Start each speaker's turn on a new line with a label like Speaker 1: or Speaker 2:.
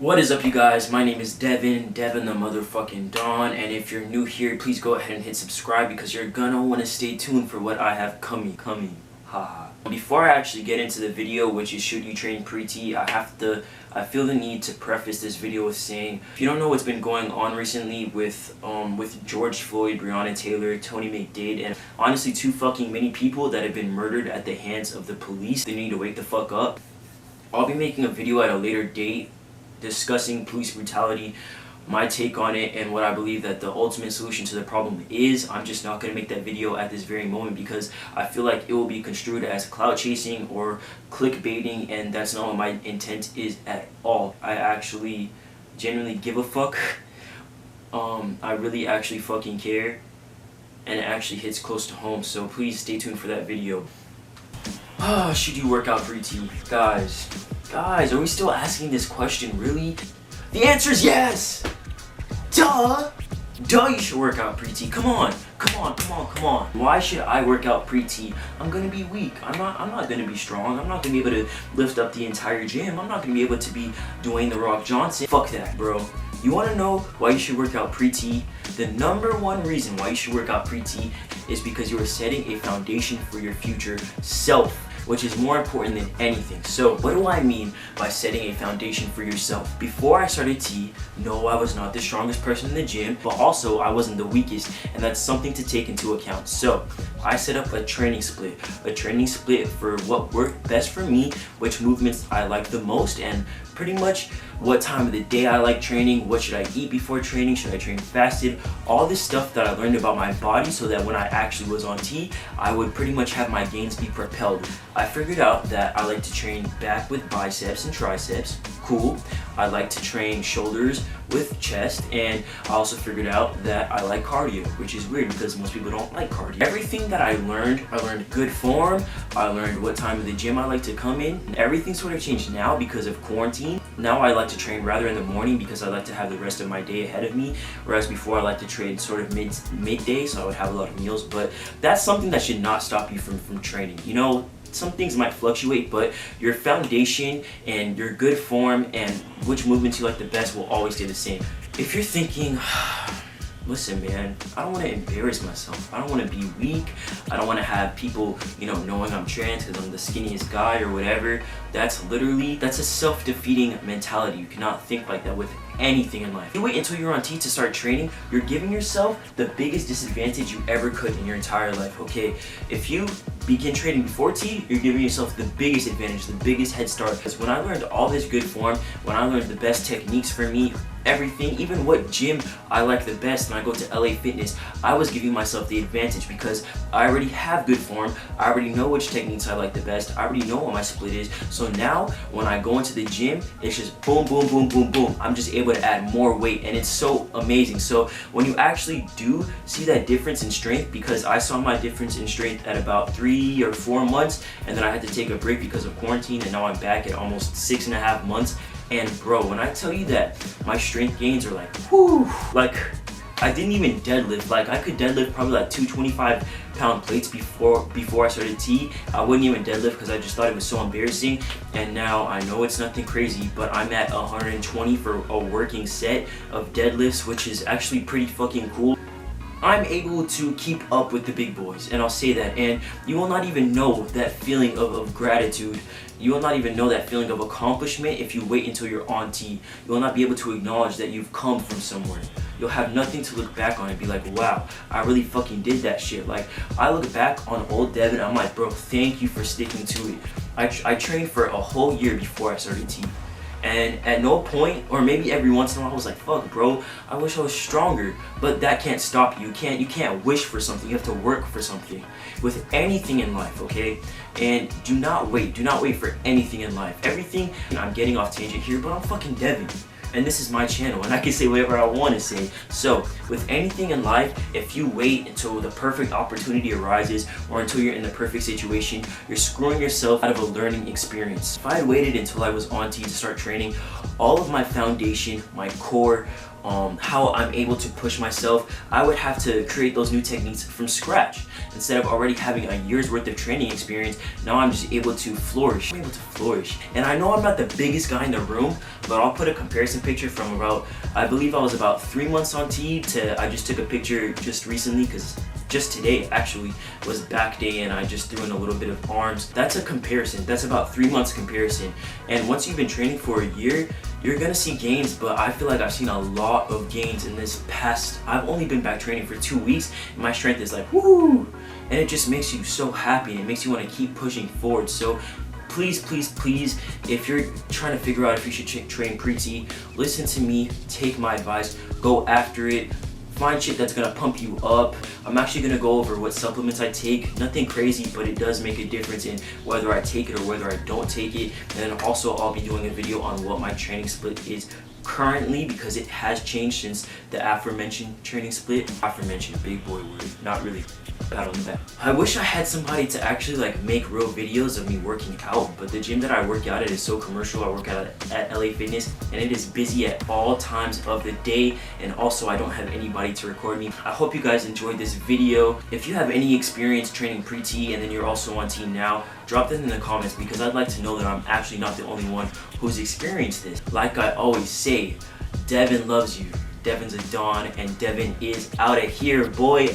Speaker 1: What is up, you guys? My name is Devin the motherfucking Don, and if you're new here, please go ahead and hit subscribe because you're gonna want to stay tuned for what I have coming, haha. Before I actually get into the video, which is should you train pre-T, I feel the need to preface this video with saying, if you don't know what's been going on recently with George Floyd, Breonna Taylor, Tony McDade, and honestly too fucking many people that have been murdered at the hands of the police, they need to wake the fuck up. I'll be making a video at a later date discussing police brutality, my take on it, and what I believe that the ultimate solution to the problem is. I'm just not going to make that video at this very moment because I feel like it will be construed as clout chasing or clickbaiting, and that's not what my intent is at all. I actually genuinely give a fuck. I really actually fucking care, and it actually hits close to home, so please stay tuned for that video. Should you work out pre-T? Guys, are we still asking this question, really? The answer is yes! Duh, you should work out pre-T. Come on. Why should I work out pre-T? I'm gonna be weak. I'm not gonna be strong. I'm not gonna be able to lift up the entire gym. I'm not gonna be able to be Dwayne The Rock Johnson. Fuck that, bro. You wanna know why you should work out pre-T? The number one reason why you should work out pre-T is because you are setting a foundation for your future self, which is more important than anything. So what do I mean by setting a foundation for yourself? Before I started T, no, I was not the strongest person in the gym, but also I wasn't the weakest, and that's something to take into account. So I set up a training split for what worked best for me, which movements I like the most, and pretty much what time of the day I like training, what should I eat before training, should I train fasted, all this stuff that I learned about my body so that when I actually was on T, I would pretty much have my gains be propelled. I figured out that I like to train back with biceps and triceps, cool. I like to train shoulders with chest, and I also figured out that I like cardio, which is weird because most people don't like cardio. Everything that I learned good form, I learned what time of the gym I like to come in. Everything sort of changed now because of quarantine. Now I like to train rather in the morning because I like to have the rest of my day ahead of me, whereas before I like to train sort of midday, so I would have a lot of meals. But that's something that should not stop you from training. You know, some things might fluctuate, but your foundation and your good form and which movements you like the best will always stay the same. If you're thinking, listen man, I don't want to embarrass myself, I don't want to be weak, I don't want to have people, knowing I'm trans because I'm the skinniest guy or whatever, that's a self-defeating mentality. You cannot think like that with anything in life. If you wait until you're on T to start training, you're giving yourself the biggest disadvantage you ever could in your entire life, okay? If you begin training before T, you're giving yourself the biggest advantage, the biggest head start. Because when I learned all this good form, when I learned the best techniques for me, everything, even what gym I like the best, when I go to LA Fitness, I was giving myself the advantage because I already have good form, I already know which techniques I like the best, I already know what my split is. So now when I go into the gym, it's just boom, boom, boom, boom, boom. I'm just able to add more weight, and it's so amazing. So when you actually do see that difference in strength, because I saw my difference in strength at about 3 or 4 months, and then I had to take a break because of quarantine, and now I'm back at almost 6.5 months. And bro, when I tell you that my strength gains are like, whoo, like I didn't even deadlift. Like I could deadlift probably like 225-pound plates before I started T. I wouldn't even deadlift because I just thought it was so embarrassing. And now I know it's nothing crazy, but I'm at 120 for a working set of deadlifts, which is actually pretty fucking cool. I'm able to keep up with the big boys, and I'll say that, and you will not even know that feeling of gratitude. You will not even know that feeling of accomplishment if you wait until you're on T. You will not be able to acknowledge that you've come from somewhere. You'll have nothing to look back on and be like, wow, I really fucking did that shit. Like, I look back on old Devin, I'm like, bro, thank you for sticking to it. I trained for a whole year before I started T. And at no point, or maybe every once in a while, I was like, fuck bro, I wish I was stronger. But that can't stop you. You can't wish for something, you have to work for something. With anything in life, okay? And do not wait for anything in life. Everything, I'm getting off tangent here, but I'm fucking Devin. And this is my channel, and I can say whatever I want to say. So, with anything in life, if you wait until the perfect opportunity arises, or until you're in the perfect situation, you're screwing yourself out of a learning experience. If I had waited until I was on T to start training, all of my foundation, my core, how I'm able to push myself, I would have to create those new techniques from scratch. Instead of already having a year's worth of training experience, now I'm just able to flourish. And I know I'm not the biggest guy in the room, but I'll put a comparison picture from about, I believe I was about 3 months on T to I just took a picture just recently because just today actually was back day and I just threw in a little bit of arms. That's a comparison. That's about 3 months comparison. And once you've been training for a year, you're gonna see gains, but I feel like I've seen a lot of gains in this past, I've only been back training for 2 weeks and my strength is like, woo! And it just makes you so happy and it makes you want to keep pushing forward. So please, if you're trying to figure out if you should train pre-T, listen to me, take my advice, go after it. Find shit that's gonna pump you up. I'm actually gonna go over what supplements I take. Nothing crazy, but it does make a difference in whether I take it or whether I don't take it. And then also I'll be doing a video on what my training split is currently because it has changed since the aforementioned training split. Aforementioned, big boy word, not really. Pat on the back. I wish I had somebody to actually like make real videos of me working out, but the gym that I work out at is so commercial. I work out at LA Fitness and it is busy at all times of the day, and also I don't have anybody to record me. I hope you guys enjoyed this video. If you have any experience training pre-T and then you're also on T now, drop that in the comments because I'd like to know that I'm actually not the only one who's experienced this. Like I always say, Devin loves you. Devin's a Don and Devin is out of here, boy.